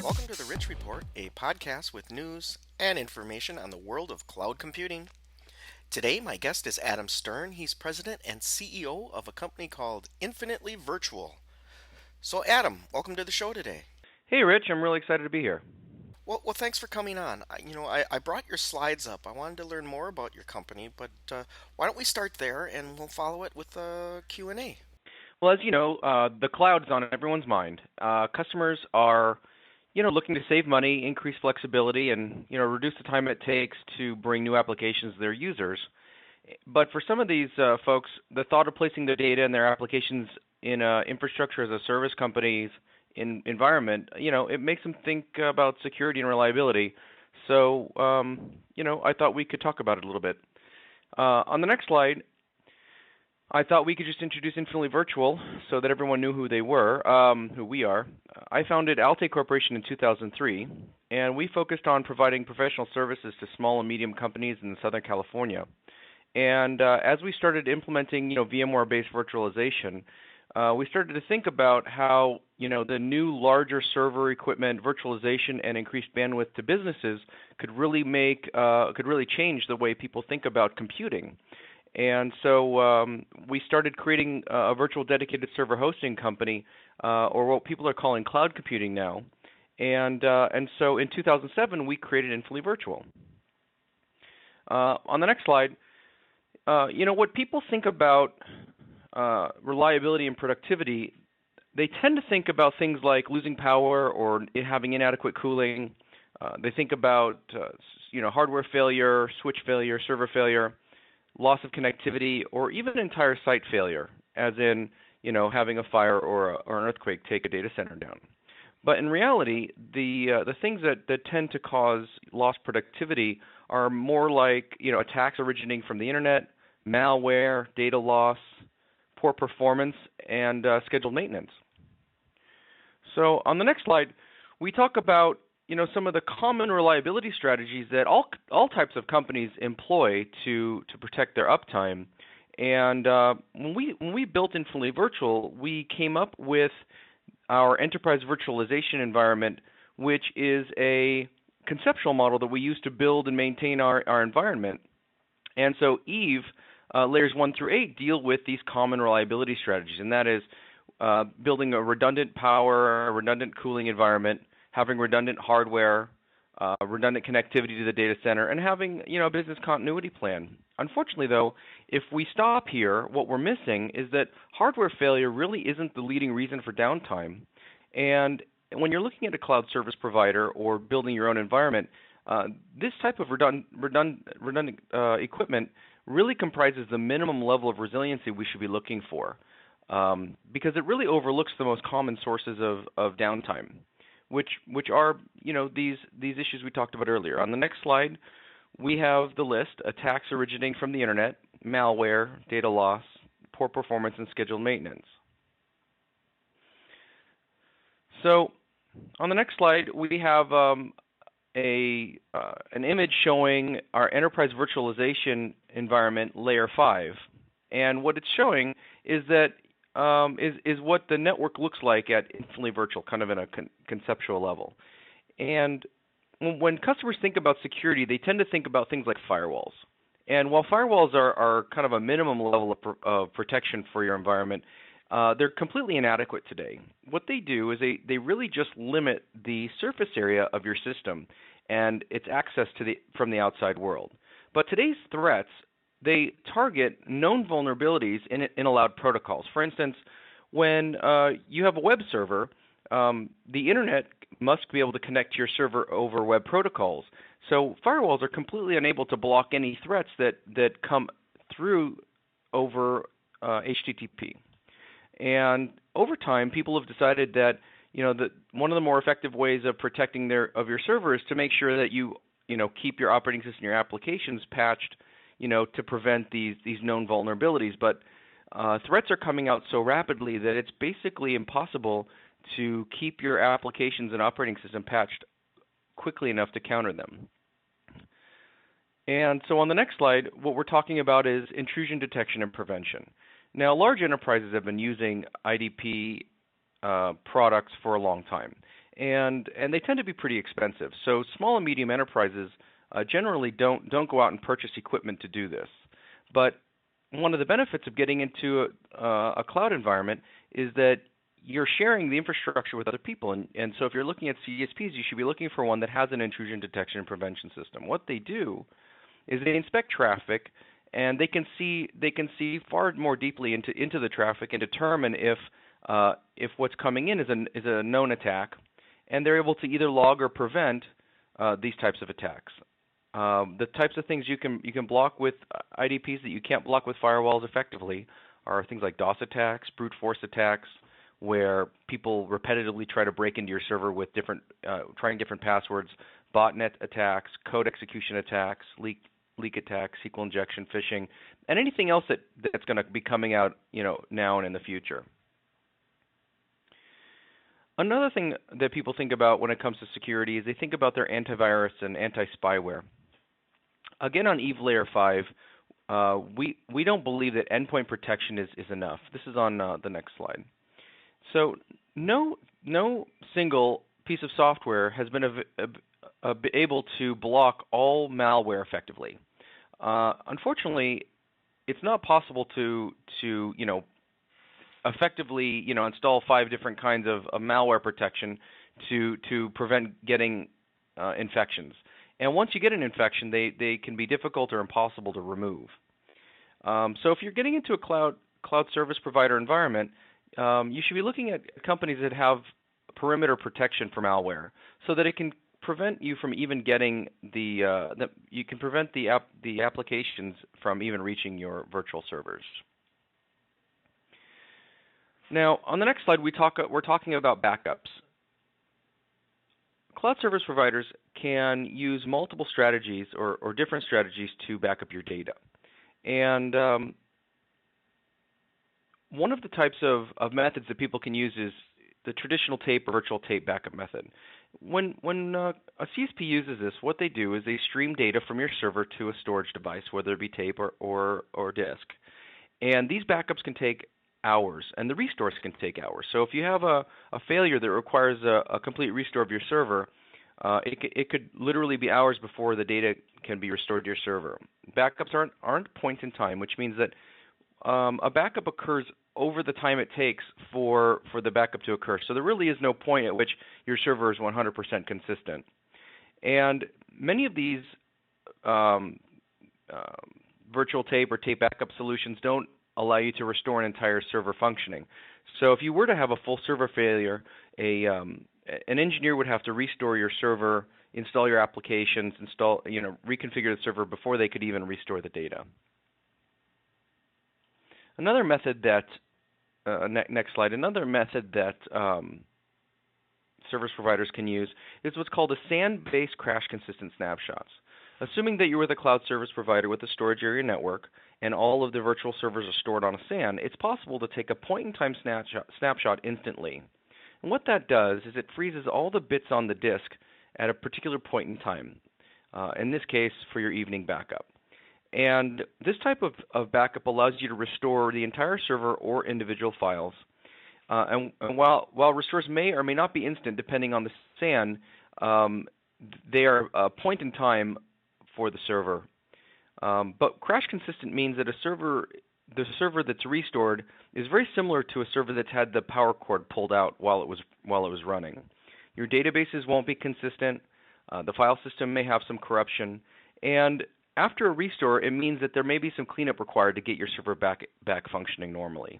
Welcome to the Rich Report, a podcast with news and information on the world of cloud computing. Today, my guest is Adam Stern. He's president and CEO of a company called Infinitely Virtual. So, Adam, welcome to the show today. Hey, Rich, I'm really excited to be here. Well, thanks for coming on. I brought your slides up. I wanted to learn more about your company, but why don't we start there and we'll follow it with a Q&A. Well, as you know, the cloud's on everyone's mind. Customers are, looking to save money, increase flexibility, and, reduce the time it takes to bring new applications to their users. But for some of these folks, the thought of placing their data and their applications in infrastructure as a service company's environment, it makes them think about security and reliability. So, I thought we could talk about it a little bit. On the next slide, I thought we could just introduce Infinitely Virtual so that everyone knew who they were, who we are. I founded Alte Corporation in 2003, and we focused on providing professional services to small and medium companies in Southern California. And as we started implementing, VMware-based virtualization, we started to think about how, the new larger server equipment, virtualization, and increased bandwidth to businesses could really change the way people think about computing. And so we started creating a virtual dedicated server hosting company, or what people are calling cloud computing now. And so in 2007, we created Infinitely Virtual. On the next slide, what people think about reliability and productivity, they tend to think about things like losing power or it having inadequate cooling. They think about hardware failure, switch failure, server failure, loss of connectivity, or even entire site failure, as in, having a fire or an earthquake take a data center down. But in reality, the things that tend to cause lost productivity are more like, attacks originating from the internet, malware, data loss, poor performance, and scheduled maintenance. So on the next slide, we talk about some of the common reliability strategies that all types of companies employ to protect their uptime. And when we built Infinitely Virtual, we came up with our Enterprise Virtualization Environment, which is a conceptual model that we use to build and maintain our environment. And so E.V.E, layers 1 through 8 deal with these common reliability strategies, and that is building a redundant power, a redundant cooling environment, having redundant hardware, redundant connectivity to the data center, and having a business continuity plan. Unfortunately, though, if we stop here, what we're missing is that hardware failure really isn't the leading reason for downtime. And when you're looking at a cloud service provider or building your own environment, this type of redundant equipment really comprises the minimum level of resiliency we should be looking for, because it really overlooks the most common sources of downtime, which are these issues we talked about earlier. On the next slide, we have the list: attacks originating from the internet, malware, data loss, poor performance, and scheduled maintenance. So on the next slide, we have an image showing our Enterprise Virtualization Environment Layer 5. And what it's showing is that is what the network looks like at Infinitely Virtual, kind of in a conceptual level. And when customers think about security, they tend to think about things like firewalls. And while firewalls are kind of a minimum level of protection for your environment, they're completely inadequate today. What they do is they really just limit the surface area of your system and its access from the outside world. But today's threats, they target known vulnerabilities in allowed protocols. For instance, when you have a web server, the internet must be able to connect to your server over web protocols. So firewalls are completely unable to block any threats that come through over HTTP. And over time, people have decided that that one of the more effective ways of protecting your server is to make sure that you keep your operating system, your applications patched, to prevent these known vulnerabilities. But threats are coming out so rapidly that it's basically impossible to keep your applications and operating system patched quickly enough to counter them. And so on the next slide, what we're talking about is intrusion detection and prevention. Now, large enterprises have been using IDP products for a long time. and they tend to be pretty expensive. So small and medium enterprises generally don't go out and purchase equipment to do this. But one of the benefits of getting into a cloud environment is that you're sharing the infrastructure with other people. And so if you're looking at CSPs, you should be looking for one that has an intrusion detection and prevention system. What they do is they inspect traffic, and they can see far more deeply into the traffic and determine if what's coming in is a known attack, and they're able to either log or prevent these types of attacks. The types of things you can block with IDPs that you can't block with firewalls effectively are things like DOS attacks, brute force attacks, where people repetitively try to break into your server with trying different passwords, botnet attacks, code execution attacks, leak attacks, SQL injection, phishing, and anything else that's going to be coming out, now and in the future. Another thing that people think about when it comes to security is they think about their antivirus and anti-spyware. Again, on EVE Layer 5, we don't believe that endpoint protection is enough. This is on the next slide. So no single piece of software has been able to block all malware effectively. Unfortunately, it's not possible to effectively install 5 different kinds of malware protection to prevent getting infections. And once you get an infection, they can be difficult or impossible to remove. So if you're getting into a cloud service provider environment, you should be looking at companies that have perimeter protection for malware, so that it can prevent you from even getting you can prevent the applications from even reaching your virtual servers. Now, on the next slide, we're talking about backups. Cloud service providers can use multiple strategies or different strategies to back up your data. And one of the types of methods that people can use is the traditional tape or virtual tape backup method. When a CSP uses this, what they do is they stream data from your server to a storage device, whether it be tape or disk. And these backups can take hours, and the restores can take hours. So if you have a failure that requires a complete restore of your server, it could literally be hours before the data can be restored to your server. Backups aren't point in time, which means that a backup occurs over the time it takes for the backup to occur. So there really is no point at which your server is 100% consistent. And many of these virtual tape or tape backup solutions don't allow you to restore an entire server functioning. So if you were to have a full server failure, an engineer would have to restore your server, install your applications, reconfigure the server before they could even restore the data. Another method that next slide. Another method that service providers can use is what's called a SAN-based crash consistent snapshots. Assuming that you're with a cloud service provider with a storage area network and all of the virtual servers are stored on a SAN, it's possible to take a point-in-time snapshot instantly. And what that does is it freezes all the bits on the disk at a particular point in time, in this case for your evening backup. And this type of backup allows you to restore the entire server or individual files. And while restores may or may not be instant depending on the SAN, they are a point in time for the server. But crash consistent means that the server that's restored is very similar to a server that's had the power cord pulled out while it was running. Your databases won't be consistent. The file system may have some corruption, and after a restore, it means that there may be some cleanup required to get your server back functioning normally.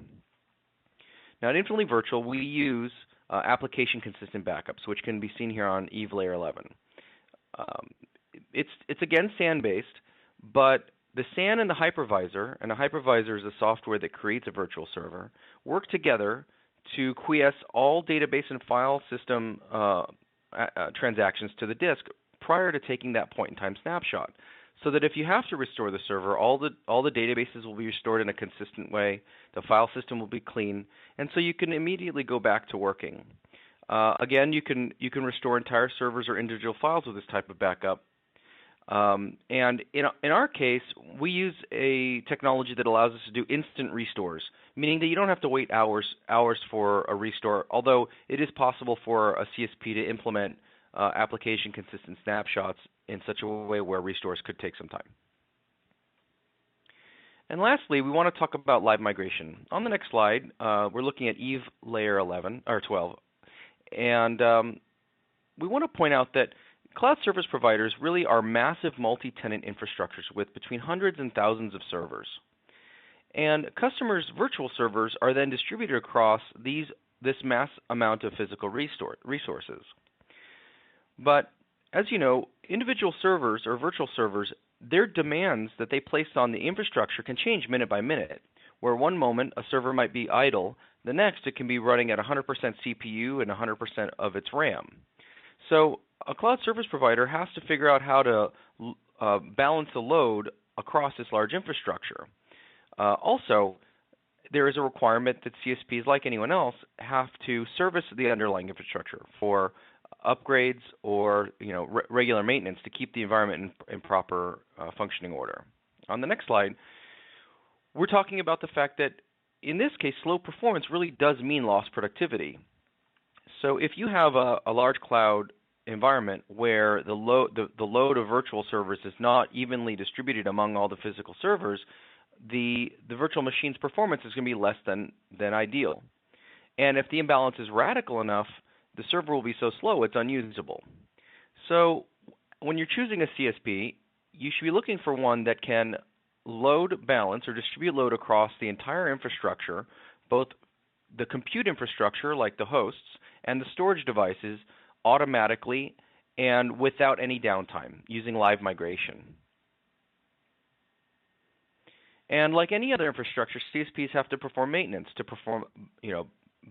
Now, at Infinitely Virtual, we use application consistent backups, which can be seen here on EVE Layer 11. It's again SAN-based, but the SAN and the hypervisor is a software that creates a virtual server, work together to quiesce all database and file system transactions to the disk prior to taking that point-in-time snapshot, so that if you have to restore the server, all the databases will be restored in a consistent way, the file system will be clean, and so you can immediately go back to working. Again, you can restore entire servers or individual files with this type of backup. And in our case, we use a technology that allows us to do instant restores, meaning that you don't have to wait hours for a restore, although it is possible for a CSP to implement application consistent snapshots in such a way where restores could take some time. And lastly, we want to talk about live migration. On the next slide, we're looking at EVE layer 11 or 12, and we want to point out that cloud service providers really are massive multi-tenant infrastructures with between hundreds and thousands of servers. And customers' virtual servers are then distributed across this mass amount of physical resources. But as you know, individual servers or virtual servers, their demands that they place on the infrastructure can change minute by minute, where one moment a server might be idle, the next it can be running at 100% CPU and 100% of its RAM. So a cloud service provider has to figure out how to balance the load across this large infrastructure. Also, there is a requirement that CSPs, like anyone else, have to service the underlying infrastructure for upgrades or regular maintenance to keep the environment in proper functioning order. On the next slide, we're talking about the fact that in this case, slow performance really does mean lost productivity. So if you have a large cloud environment where the load of virtual servers is not evenly distributed among all the physical servers, the virtual machine's performance is going to be less than ideal. And if the imbalance is radical enough, the server will be so slow it's unusable. So when you're choosing a CSP, you should be looking for one that can load balance or distribute load across the entire infrastructure, both the compute infrastructure like the hosts and the storage devices automatically and without any downtime using live migration. And like any other infrastructure, CSPs have to perform maintenance to perform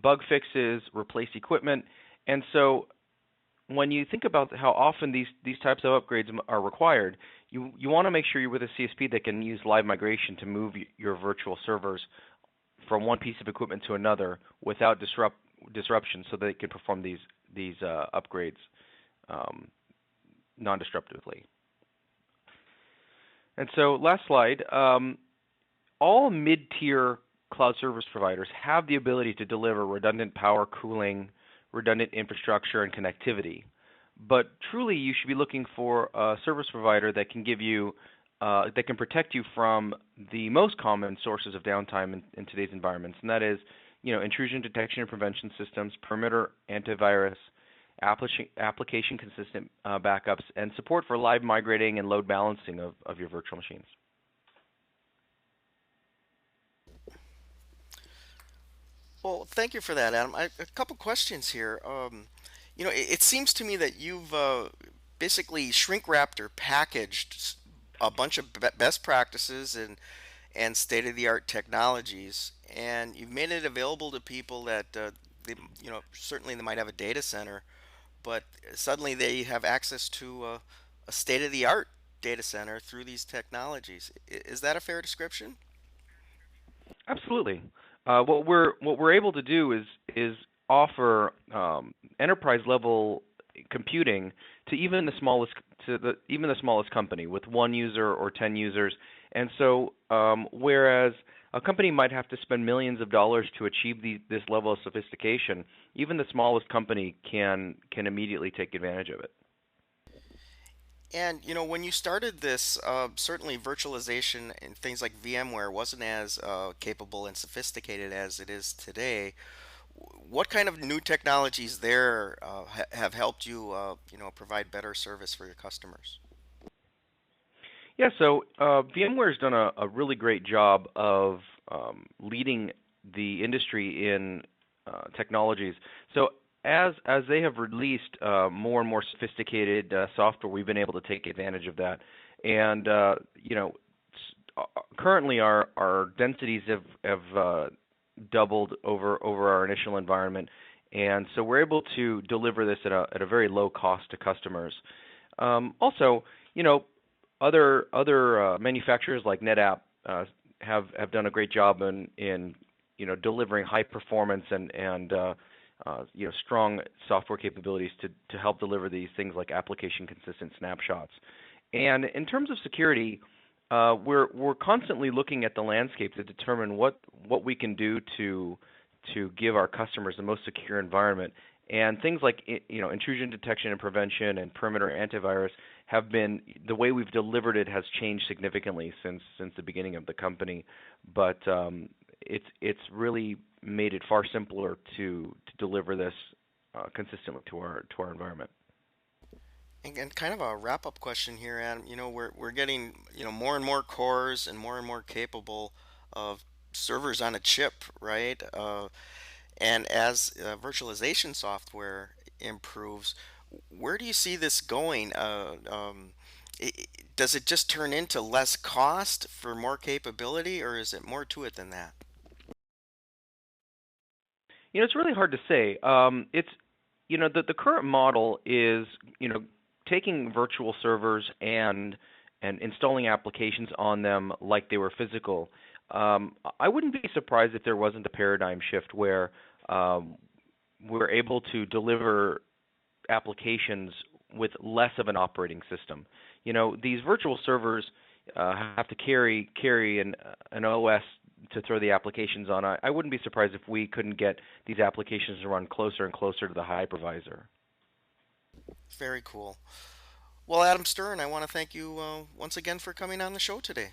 bug fixes, replace equipment. And so when you think about how often these types of upgrades are required, you want to make sure you're with a CSP that can use live migration to move your virtual servers from one piece of equipment to another without disruption, so that they can perform these upgrades non-disruptively. And so last slide, all mid-tier cloud service providers have the ability to deliver redundant power, cooling, redundant infrastructure, and connectivity. But truly, you should be looking for a service provider that can give you, that can protect you from the most common sources of downtime in today's environments, and that is, intrusion detection and prevention systems, perimeter antivirus, application consistent backups, and support for live migrating and load balancing of your virtual machines. Well, thank you for that, Adam. A couple questions here. It seems to me that you've basically shrink wrapped or packaged a bunch of best practices and state-of-the-art technologies, and you've made it available to people that certainly they might have a data center, but suddenly they have access to a state-of-the-art data center through these technologies. Is that a fair description? Absolutely. What we're able to do is offer enterprise level computing to even the smallest company with 1 user or 10 users. And so whereas a company might have to spend millions of dollars to achieve this level of sophistication, even the smallest company can immediately take advantage of it. And when you started this, certainly virtualization and things like VMware wasn't as capable and sophisticated as it is today. What kind of new technologies there have helped you, provide better service for your customers? Yeah, so VMware's done a really great job of leading the industry in technologies. So as they have released more and more sophisticated software, we've been able to take advantage of that. And currently our densities have doubled over our initial environment, and so we're able to deliver this at a very low cost to customers. Also, other manufacturers like NetApp have done a great job in delivering high performance and strong software capabilities to help deliver these things like application consistent snapshots. And in terms of security, we're constantly looking at the landscape to determine what we can do to give our customers the most secure environment. And things like intrusion detection and prevention and perimeter antivirus have been the way we've delivered it has changed significantly since the beginning of the company. But it's really made it far simpler to deliver this consistently to our environment. And kind of a wrap-up question here, Adam. We're getting, more and more cores and more capable of servers on a chip, right? And as virtualization software improves, where do you see this going? Does it just turn into less cost for more capability, or is it more to it than that? It's really hard to say. It's the current model is taking virtual servers and installing applications on them like they were physical. I wouldn't be surprised if there wasn't a paradigm shift where we're able to deliver applications with less of an operating system. These virtual servers have to carry an OS to throw the applications on. I wouldn't be surprised if we couldn't get these applications to run closer and closer to the hypervisor. Very cool. Well, Adam Stern, I want to thank you once again for coming on the show today.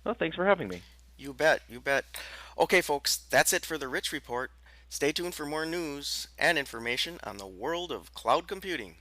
Well, thanks for having me. You bet, you bet. Okay, folks, that's it for the Rich Report. Stay tuned for more news and information on the world of cloud computing.